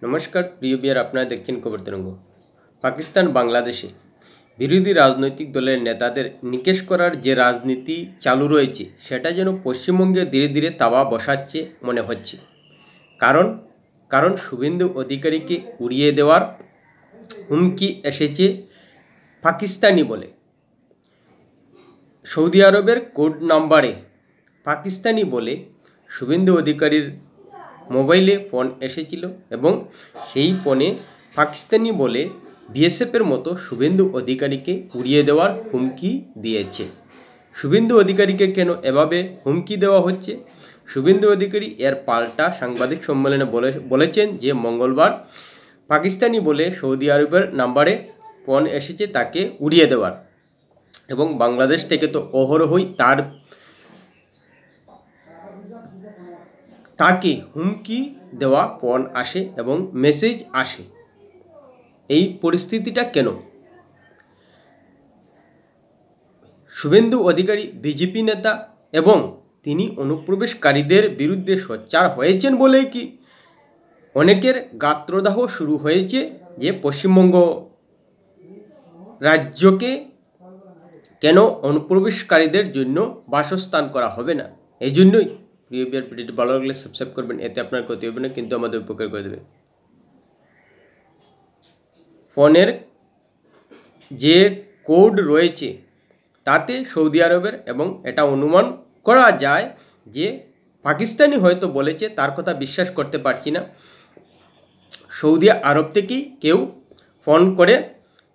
नमस्कार प्रिय बिहार আপনারা দেখছেন খবর তরঙ্গ। পাকিস্তান বাংলাদেশে বিরোধী রাজনৈতিক দলের নেতাদের নিকেশ করার যে রাজনীতি চালু রয়েছে সেটা যেন পশ্চিমবঙ্গে ধীরে ধীরে তাওয়া বসাচ্ছে মনে হচ্ছে। কারণ শুভেন্দু অধিকারীকে উড়িয়ে দেওয়ার হুমকি এসেছে পাকিস্তানি বলে। সৌদি আরবের কোড নাম্বারে পাকিস্তানি বলে শুভেন্দু অধিকারীর মোবাইলে ফোন এসেছিল এবং সেই ফোনে পাকিস্তানি বলে বিএসএফের মতো শুভেন্দু অধিকারীকে উড়িয়ে দেওয়ার হুমকি দিয়েছে। শুভেন্দু অধিকারীকে কেন এভাবে হুমকি দেওয়া হচ্ছে? শুভেন্দু অধিকারী এর পাল্টা সাংবাদিক সম্মেলনে বলেছেন যে মঙ্গলবার পাকিস্তানি বলে সৌদি আরবের নাম্বারে ফোন এসেছে তাকে উড়িয়ে দেওয়ার, এবং বাংলাদেশ থেকে তো অহরহই তাকে হুমকি দেওয়া ফোন আসে এবং মেসেজ আসে। এই পরিস্থিতিটা কেন? শুভেন্দু অধিকারী বিজেপি নেতা এবং তিনি অনুপ্রবেশকারীদের বিরুদ্ধে সোচ্চার হয়েছেন বলেই কি অনেকের গাত্রদাহ শুরু হয়েছে যে পশ্চিমবঙ্গ রাজ্যকে কেন অনুপ্রবেশকারীদের জন্য বাসস্থান করা হবে না। এই জন্যই প্রিয় বিয়ার ভিডিওটি ভালো লাগলে সাবস্ক্রাইব করবেন, এতে আপনার ক্ষতি হবে না কিন্তু আমাদের উপকার করে দেবে। ফোনের যে কোড রয়েছে তাতে সৌদি আরবের, এবং এটা অনুমান করা যায় যে পাকিস্তানি হয়তো বলেছে, তার কথা বিশ্বাস করতে পারছি না। সৌদি আরব থেকেই কেউ ফোন করে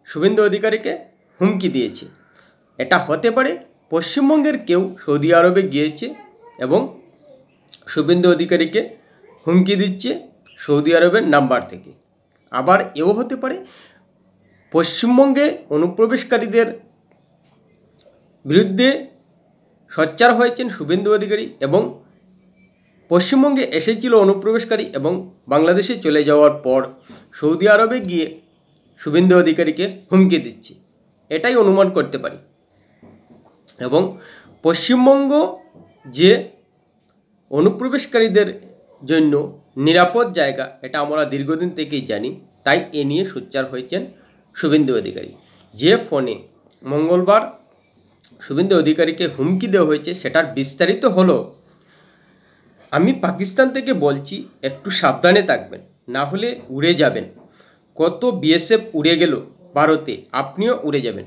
শুভেন্দু অধিকারীকে হুমকি দিয়েছে। এটা হতে পারে পশ্চিমবঙ্গের কেউ সৌদি আরবে গিয়েছে এবং শুভেন্দু অধিকারীকে হুমকি দিচ্ছে সৌদি আরবের নাম্বার থেকে। আবার এও হতে পারে পশ্চিমবঙ্গে অনুপ্রবেশকারীদের বিরুদ্ধে সোচ্চার হয়েছেন শুভেন্দু অধিকারী এবং পশ্চিমবঙ্গে এসেছিল অনুপ্রবেশকারী এবং বাংলাদেশে চলে যাওয়ার পর সৌদি আরবে গিয়ে শুভেন্দু অধিকারীকে হুমকি দিচ্ছে, এটাই অনুমান করতে পারি। এবং পশ্চিমবঙ্গ যে অনুপ্রবেশকারীদের জন্য নিরাপদ জায়গা এটা আমরা দীর্ঘদিন থেকেই জানি, তাই এ নিয়ে সোচ্চার হয়েছেন শুভেন্দু অধিকারী। যে ফোনে মঙ্গলবার শুভেন্দু অধিকারীকে হুমকি দেওয়া হয়েছে সেটার বিস্তারিত হলো, আমি পাকিস্তান থেকে বলছি একটু সাবধানে থাকবেন, না হলে উড়ে যাবেন। কত বিএসএফ উড়ে গেল ভারতে, আপনিও উড়ে যাবেন।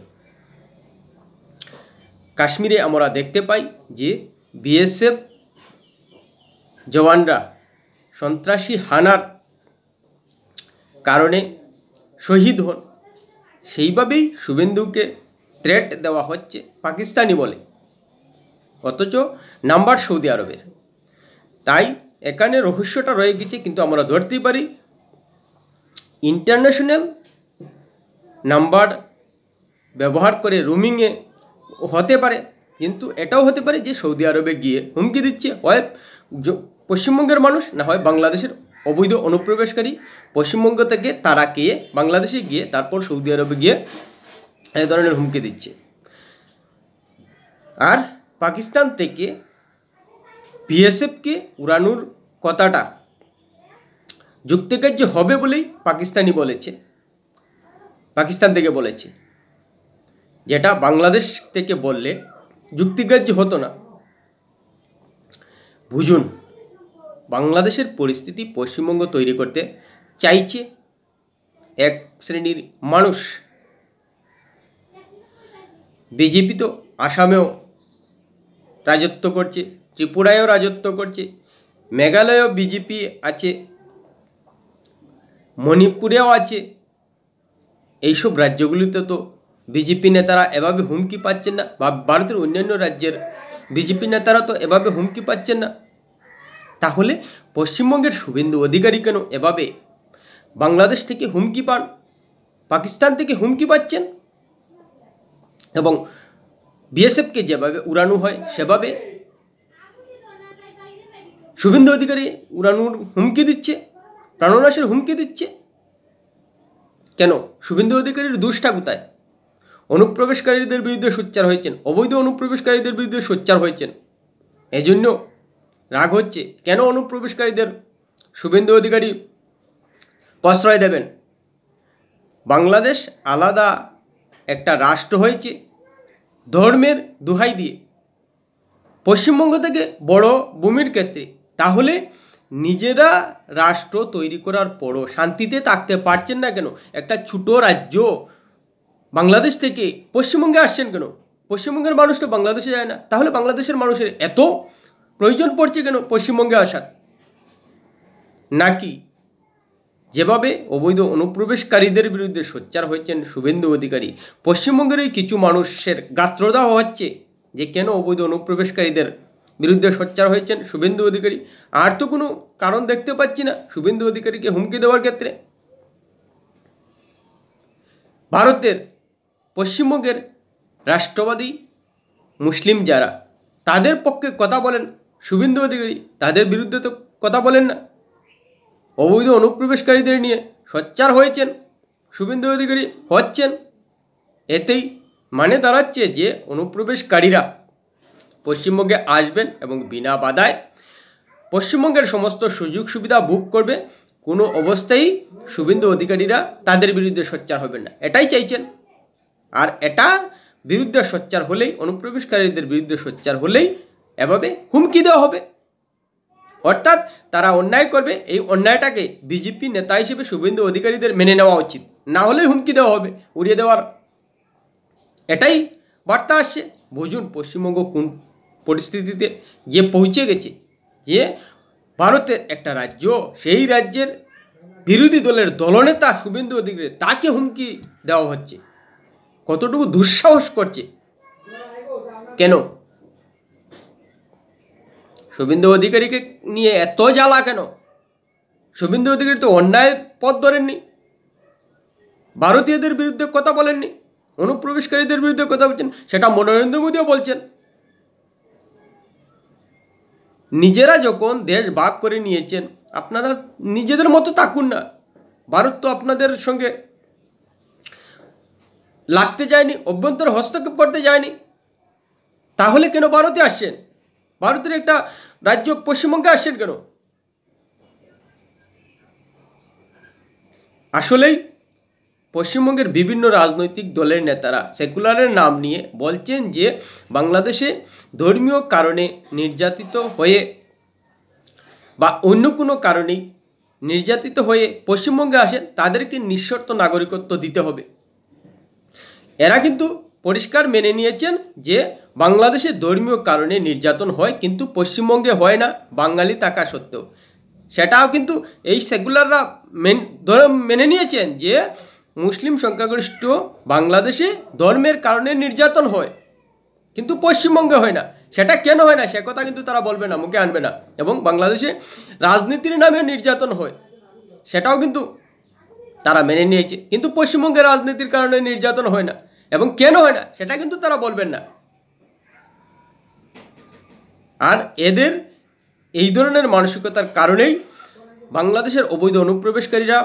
কাশ্মীরে আমরা দেখতে পাই যে বিএসএফ জওয়ানরা সন্ত্রাসী হানার কারণে শহীদ হন, সেইভাবেই শুভেন্দুকে থ্রেট দেওয়া হচ্ছে পাকিস্তানি বলে, অথচ নাম্বার সৌদি আরবের। তাই এখানে রহস্যটা রয়ে গেছে, কিন্তু আমরা ধরতেই পারি ইন্টারন্যাশনাল নাম্বার ব্যবহার করে রোমিংয়ে হতে পারে, কিন্তু এটাও হতে পারে যে সৌদি আরবে গিয়ে হুমকি দিচ্ছে হয় পশ্চিমবঙ্গের মানুষ, না হয় বাংলাদেশের অবৈধ অনুপ্রবেশকারী পশ্চিমবঙ্গ থেকে তারা গিয়ে বাংলাদেশে গিয়ে তারপর সৌদি আরবে গিয়ে এই ধরনের হুমকি দিচ্ছে। আর পাকিস্তান থেকে বিএসএফকে উড়ানোর কথাটা যুক্তিগ্রাহ্য হবে বলেই পাকিস্তান থেকে বলেছে, যেটা বাংলাদেশ থেকে বললে যুক্তিগ্রাহ্য হতো না। বুঝুন, বাংলাদেশের পরিস্থিতি পশ্চিমবঙ্গ তৈরি করতে চাইছে এক শ্রেণীর মানুষ। বিজেপি তো আসামেও রাজত্ব করছে, ত্রিপুরায়ও রাজত্ব করছে, মেঘালয়েও বিজেপি আছে, মণিপুরেও আছে। এইসব রাজ্যগুলিতে তো বিজেপি নেতারা এভাবে হুমকি পাচ্ছেন না, বা ভারতের অন্যান্য রাজ্যের বিজেপি নেতারা তো এভাবে হুমকি পাচ্ছেন না। তাহলে পশ্চিমবঙ্গের শুভেন্দু অধিকারী কেন এভাবে বাংলাদেশ থেকে হুমকি পান, পাকিস্তান থেকে হুমকি পাচ্ছেন, এবং বিএসএফকে যেভাবে উড়ানো হয় সেভাবে শুভেন্দু অধিকারী উড়ানোর হুমকি দিচ্ছে, প্রাণনাশের হুমকি দিচ্ছে? কেন? শুভেন্দু অধিকারীর দোষটা কোথায়? অনুপ্রবেশকারীদের বিরুদ্ধে সোচ্চার হয়েছেন, অবৈধ অনুপ্রবেশকারীদের বিরুদ্ধে সোচ্চার হয়েছেন, এজন্য রাগ হচ্ছে। কেন অনুপ্রবেশকারীদের শুভেন্দু অধিকারী প্রশ্রয় দেবেন। বাংলাদেশ আলাদা একটা রাষ্ট্র হয়েছে ধর্মের দোহাই দিয়ে পশ্চিমবঙ্গ থেকে বড় ভূমির ক্ষেত্রে। তাহলে নিজেরা রাষ্ট্র তৈরি করার পরও শান্তিতে থাকতে পারছেন না কেন? একটা ছোট রাজ্য বাংলাদেশ থেকে পশ্চিমবঙ্গে আসছেন কেন? পশ্চিমবঙ্গের মানুষ তো বাংলাদেশে যায় না, তাহলে বাংলাদেশের মানুষের এত প্রয়োজন পড়ছে কেন পশ্চিমবঙ্গে আসার? নাকি যেভাবে অবৈধ অনুপ্রবেশকারীদের বিরুদ্ধে সোচ্চার হয়েছেন শুভেন্দু অধিকারী, পশ্চিমবঙ্গেরই কিছু মানুষের গাত্রদাহ হচ্ছে যে কেন অবৈধ অনুপ্রবেশকারীদের বিরুদ্ধে সোচ্চার হয়েছেন শুভেন্দু অধিকারী? আর তো কোনো কারণ দেখতে পাচ্ছি না শুভেন্দু অধিকারীকে হুমকি দেওয়ার ক্ষেত্রে। ভারতের পশ্চিমবঙ্গের রাষ্ট্রবাদী মুসলিম যারা, তাদের পক্ষে কথা বলেন শুভেন্দু অধিকারী, তাদের বিরুদ্ধে তো কথা বলেন না। অবৈধ অনুপ্রবেশকারীদের নিয়ে সোচ্চার হয়েছেন শুভেন্দু অধিকারী, হচ্ছেন। এতেই মানে দাঁড়াচ্ছে যে অনুপ্রবেশকারীরা পশ্চিমবঙ্গে আসবেন এবং বিনা বাধায় পশ্চিমবঙ্গের সমস্ত সুযোগ সুবিধা ভোগ করবে। কোনো অবস্থায় শুভেন্দু অধিকারীরা তাদের বিরুদ্ধে সোচ্চার হবেন না, এটাই চাইছেন। আর এটা বিরুদ্ধে সোচ্চার হলেই, অনুপ্রবেশকারীদের বিরুদ্ধে সোচ্চার হলেই এভাবে হুমকি দেওয়া হবে। অর্থাৎ তারা অন্যায় করবে, এই অন্যায়টাকে বিজেপি নেতা হিসেবে শুভেন্দু অধিকারীদের মেনে নেওয়া উচিত, না হলেই হুমকি দেওয়া হবে, উড়িয়ে দেওয়ার এটাই বার্তা আসছে। বুঝুন পশ্চিমবঙ্গ কোন পরিস্থিতিতে গিয়ে পৌঁছে গেছে, যে ভারতের একটা রাজ্য, সেই রাজ্যের বিরোধী দলের দলনেতা শুভেন্দু অধিকারী, তাকে হুমকি দেওয়া হচ্ছে। কতটুকু দুঃসাহস করছে কেন? শুভেন্দু অধিকারীকে নিয়ে এত জ্বালা কেন? শুভেন্দু অধিকারী তো অন্যায় পথ ধরেননি, ভারতীয়দের বিরুদ্ধে কথা বলেননি, অনুপ্রবেশকারীদের বিরুদ্ধে কথা বলছেন, সেটা নরেন্দ্র মোদীও বলছেন। নিজেরা যখন দেশ ভাগ করে নিয়েছেন, আপনারা নিজেদের মতো থাকুন না। ভারত তো আপনাদের সঙ্গে লাগতে যায়নি, অভ্যন্তর হস্তক্ষেপ করতে যায়নি, তাহলে কেন ভারতে আসছেন? ভারতের একটা রাজ্য পশ্চিমবঙ্গে আসছেন কেন? আসলেই পশ্চিমবঙ্গের বিভিন্ন রাজনৈতিক দলের নেতারা সেকুলারের নাম নিয়ে বলছেন যে বাংলাদেশে ধর্মীয় কারণে নির্যাতিত হয়ে বা অন্য কোনো কারণেই নির্যাতিত হয়ে পশ্চিমবঙ্গে আসেন, তাদেরকে নিঃশর্ত নাগরিকত্ব দিতে হবে। এরা কিন্তু পরিষ্কার মেনে নিয়েছেন যে বাংলাদেশে ধর্মীয় কারণে নির্যাতন হয়, কিন্তু পশ্চিমবঙ্গে হয় না বাঙালি থাকা সত্ত্বেও। সেটাও কিন্তু এই সেকুলাররা মেনে নিয়েছেন যে মুসলিম সংখ্যাগরিষ্ঠ বাংলাদেশে ধর্মের কারণে নির্যাতন হয়, কিন্তু পশ্চিমবঙ্গে হয় না। সেটা কেন হয় না সে কথা কিন্তু তারা বলবে না, মুখে আনবে না। এবং বাংলাদেশে রাজনীতির নামে নির্যাতন হয়, সেটাও কিন্তু তারা মেনে নিয়েছে, কিন্তু পশ্চিমবঙ্গে রাজনীতির কারণে নির্যাতন হয় না। এবং কেন হয় না সেটা কিন্তু তারা বলবেন না। আর এদের এই ধরনের মানসিকতার কারণেই বাংলাদেশের অবৈধ অনুপ্রবেশকারীরা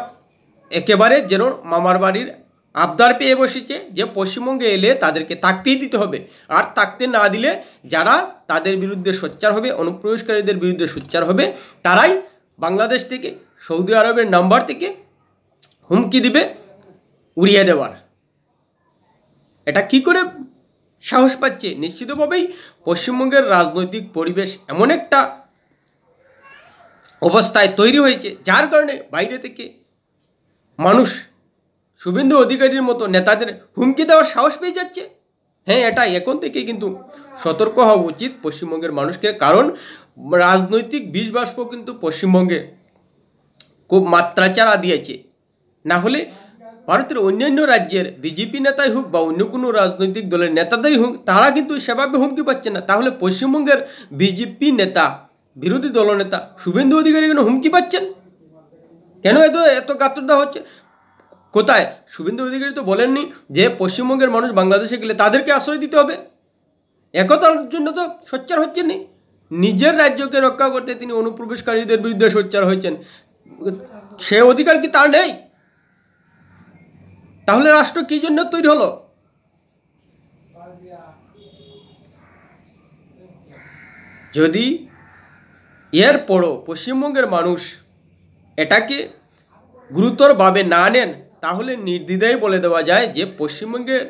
একেবারে যেন মামার বাড়ির আবদার পেয়ে বসেছে যে পশ্চিমবঙ্গে এলে তাদেরকে থাকতেই দিতে হবে। আর থাকতে না দিলে যারা তাদের বিরুদ্ধে সোচ্চার হবে, অনুপ্রবেশকারীদের বিরুদ্ধে সোচ্চার হবে, তারাই বাংলাদেশ থেকে, সৌদি আরবের নাম্বার থেকে হুমকি দিবে উড়িয়ে দেওয়ার। এটা কি করে সাহস পাচ্ছে? নিশ্চিতভাবেই পশ্চিমবঙ্গের রাজনৈতিক পরিবেশ এমন একটা অবস্থায় তৈরি হয়েছে, যার কারণে বাইরে থেকে মানুষ শুভেন্দু অধিকারীর মতো নেতাদের হুমকি দেওয়ার সাহস পেয়ে যাচ্ছে। হ্যাঁ, এটা এখন থেকে কিন্তু সতর্ক হওয়া উচিত পশ্চিমবঙ্গের মানুষকে, কারণ রাজনৈতিক বিষ বাষ্প কিন্তু পশ্চিমবঙ্গে খুব মাত্রাচাড়া দিয়েছে। না হলে ভারতের অন্যান্য রাজ্যের বিজেপি নেতাই হোক বা অন্য কোনো রাজনৈতিক দলের নেতাদেরই হোক, তারা কিন্তু সেভাবে হুমকি পাচ্ছে না। তাহলে পশ্চিমবঙ্গের বিজেপি নেতা, বিরোধী দলনেতা শুভেন্দু অধিকারী কেন হুমকি পাচ্ছেন? কেন এত গাত্রদাহ হচ্ছে? কোথায়? শুভেন্দু অধিকারী তো বলেননি যে পশ্চিমবঙ্গের মানুষ বাংলাদেশে গেলে তাদেরকে আশ্রয় দিতে হবে। একতার জন্য তো সোচ্চার হচ্ছেননি। নিজের রাজ্যকে রক্ষা করতে তিনি অনুপ্রবেশকারীদের বিরুদ্ধে সোচ্চার হয়েছেন, সে অধিকার কি তার নেই? তাহলে রাষ্ট্র কি জন্য তৈরি হলো? যদি এরপরও পশ্চিমবঙ্গের মানুষ এটাকে গুরুতরভাবে না নেন তাহলে নির্দ্বিধায় বলে দেওয়া যায় যে পশ্চিমবঙ্গের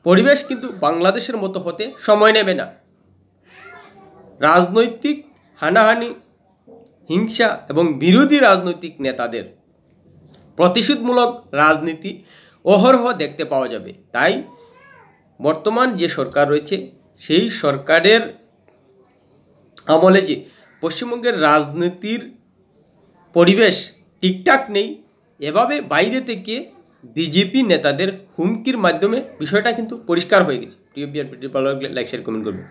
পরিবেশ কিন্তু বাংলাদেশের মতো হতে সময় নেবে না। রাজনৈতিক হানাহানি, হিংসা এবং বিরোধী রাজনৈতিক নেতাদের প্রতিশোধমূলক রাজনীতি অহরহ দেখতে পাওয়া যাবে। তাই বর্তমান যে সরকার রয়েছে সেই সরকারের আমলে যে পশ্চিমবঙ্গের রাজনীতির পরিবেশ ঠিকঠাক নেই, এভাবে বাইরে থেকে বিজেপি নেতাদের হুমকির মাধ্যমে বিষয়টা কিন্তু পরিষ্কার হয়ে গেছে। প্রিয় বিআরপি ভালো লাগলে লাইক শেয়ার কমেন্ট করবেন।